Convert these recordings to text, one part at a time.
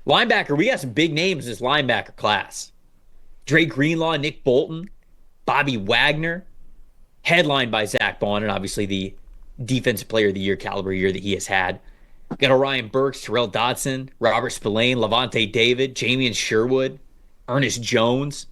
Linebacker, we got some big names in this linebacker class. Dre Greenlaw, Nick Bolton, Bobby Wagner, headlined by Zach Bond, and obviously the defensive player of the year caliber year that he has had. Got Orion Burks, Terrell Dodson, Robert Spillane, Levante David, Jamian Sherwood, Ernest Jones.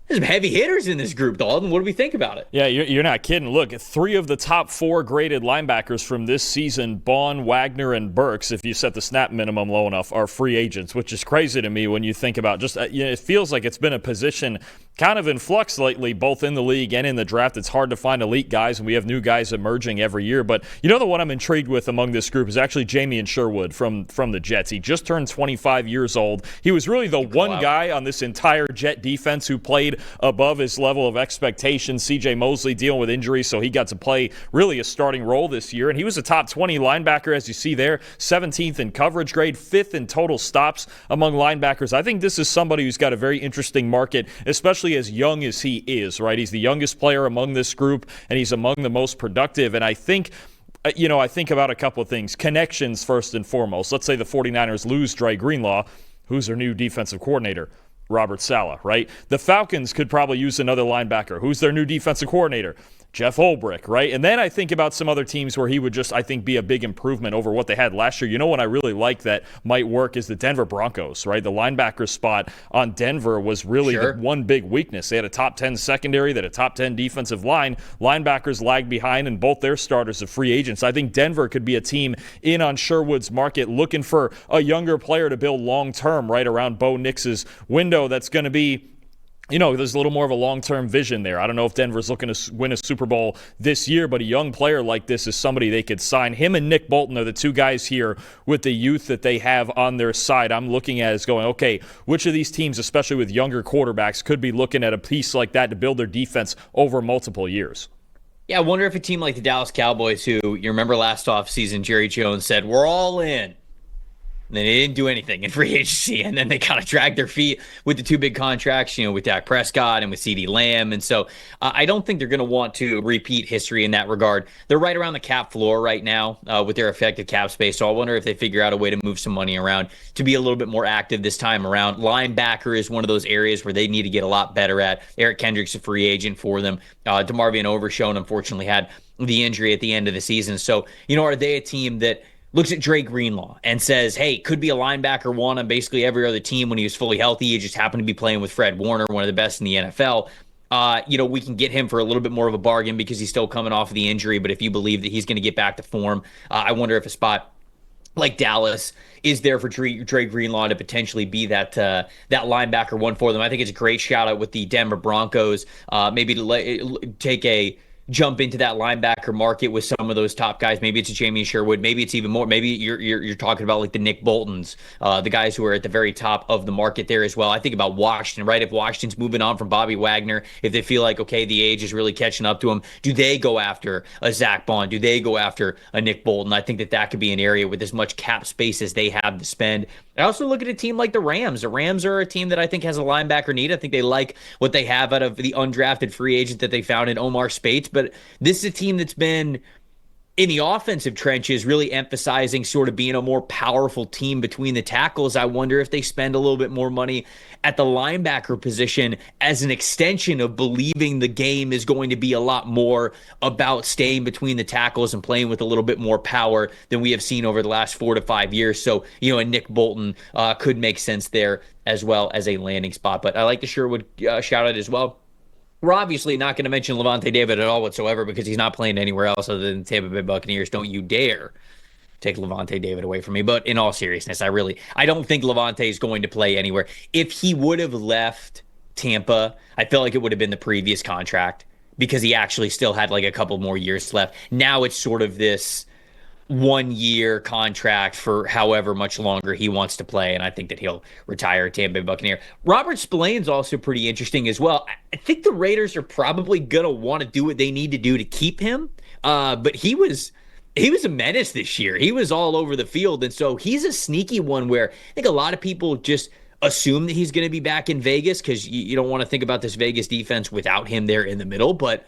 There's some heavy hitters in this group, Dalton. What do we think about it? Yeah, you're not kidding. Look, 3 of the top 4 graded linebackers from this season, Bond, Wagner, and Burks, if you set the snap minimum low enough, are free agents, which is crazy to me when you think about just, it feels like it's been a position kind of in flux lately, both in the league and in the draft. It's hard to find elite guys, and we have new guys emerging every year. But the one I'm intrigued with among this group is actually Jamian Sherwood from the Jets. He just turned 25 years old. He was really the one guy on this entire Jet defense who played above his level of expectation. C.J. Mosley dealing with injuries, so he got to play really a starting role this year. And he was a top 20 linebacker, as you see there, 17th in coverage grade, 5th in total stops among linebackers. I think this is somebody who's got a very interesting market, especially as young as he is, right? He's the youngest player among this group, and he's among the most productive. And I think I think about a couple of things. Connections, first and foremost. Let's say the 49ers lose Dre Greenlaw. Who's their new defensive coordinator? Robert Saleh, right? The Falcons could probably use another linebacker. Who's their new defensive coordinator? Jeff Olbrich, right? And then I think about some other teams where he would just, I think, be a big improvement over what they had last year. What I really like that might work is the Denver Broncos, right? The linebacker spot on Denver was really the one big weakness. They had a top 10 secondary, they had a top 10 defensive line. Linebackers lagged behind, and both their starters are free agents. I think Denver could be a team in on Sherwood's market looking for a younger player to build long-term, right around Bo Nix's window. That's going to be there's a little more of a long-term vision there. I don't know if Denver's looking to win a Super Bowl this year, but a young player like this is somebody they could sign. Him and Nick Bolton are the 2 guys here with the youth that they have on their side. I'm looking at as going, okay, which of these teams, especially with younger quarterbacks, could be looking at a piece like that to build their defense over multiple years? Yeah, I wonder if a team like the Dallas Cowboys, who you remember last offseason, Jerry Jones said, we're all in. And then they didn't do anything in free agency, and then they kind of dragged their feet with the 2 big contracts, with Dak Prescott and with CeeDee Lamb. And so I don't think they're going to want to repeat history in that regard. They're right around the cap floor right now with their effective cap space. So I wonder if they figure out a way to move some money around to be a little bit more active this time around. Linebacker is one of those areas where they need to get a lot better at. Eric Kendrick's a free agent for them. DeMarvion Overshown unfortunately had the injury at the end of the season. So, are they a team that looks at Dre Greenlaw and says, hey, could be a linebacker one on basically every other team when he was fully healthy. He just happened to be playing with Fred Warner, one of the best in the NFL. We can get him for a little bit more of a bargain because he's still coming off of the injury. But if you believe that he's going to get back to form, I wonder if a spot like Dallas is there for Dre Greenlaw to potentially be that linebacker one for them. I think it's a great shout out with the Denver Broncos, maybe to take a jump into that linebacker market with some of those top guys. Maybe it's a Jamian Sherwood. Maybe it's even more. Maybe you're talking about like the Nick Boltons, the guys who are at the very top of the market there as well. I think about Washington, right? If Washington's moving on from Bobby Wagner, if they feel like, okay, the age is really catching up to them, do they go after a Zach Bond? Do they go after a Nick Bolton? I think that could be an area with as much cap space as they have to spend. I also look at a team like the Rams. The Rams are a team that I think has a linebacker need. I think they like what they have out of the undrafted free agent that they found in Omar Spates. But this is a team that's been in the offensive trenches, really emphasizing sort of being a more powerful team between the tackles. I wonder if they spend a little bit more money at the linebacker position as an extension of believing the game is going to be a lot more about staying between the tackles and playing with a little bit more power than we have seen over the last 4 to 5 years. So, and Nick Bolton could make sense there as well as a landing spot. But I like the Sherwood shout out as well. We're obviously not going to mention Levante David at all whatsoever because he's not playing anywhere else other than the Tampa Bay Buccaneers. Don't you dare take Levante David away from me. But in all seriousness, I don't think Levante is going to play anywhere. If he would have left Tampa, I feel like it would have been the previous contract because he actually still had like a couple more years left. Now it's sort of this 1-year contract for however much longer he wants to play, and I think that he'll retire Tampa Bay Buccaneer. Robert Spillane's also pretty interesting as well. I think the Raiders are probably gonna want to do what they need to do to keep him, but he was a menace this year. He was all over the field, and so he's a sneaky one where I think a lot of people just assume that he's going to be back in Vegas because you don't want to think about this Vegas defense without him there in the middle, but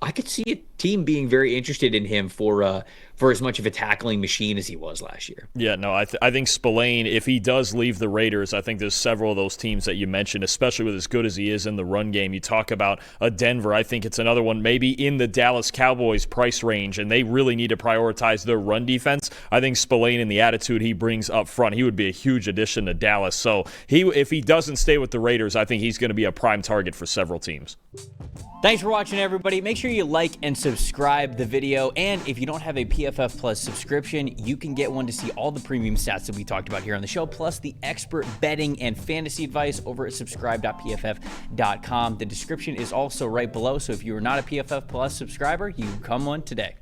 I could see a team being very interested in him for as much of a tackling machine as he was last year. Yeah, no, I think Spillane, if he does leave the Raiders, I think there's several of those teams that you mentioned, especially with as good as he is in the run game. You talk about a Denver. I think it's another one maybe in the Dallas Cowboys price range, and they really need to prioritize their run defense. I think Spillane and the attitude he brings up front, he would be a huge addition to Dallas. So if he doesn't stay with the Raiders, I think he's going to be a prime target for several teams. Thanks for watching, everybody. Make sure you like and subscribe the video. And if you don't have a PFF Plus subscription, you can get one to see all the premium stats that we talked about here on the show, plus the expert betting and fantasy advice over at subscribe.pff.com. The description is also right below, so if you are not a PFF Plus subscriber, you come one today.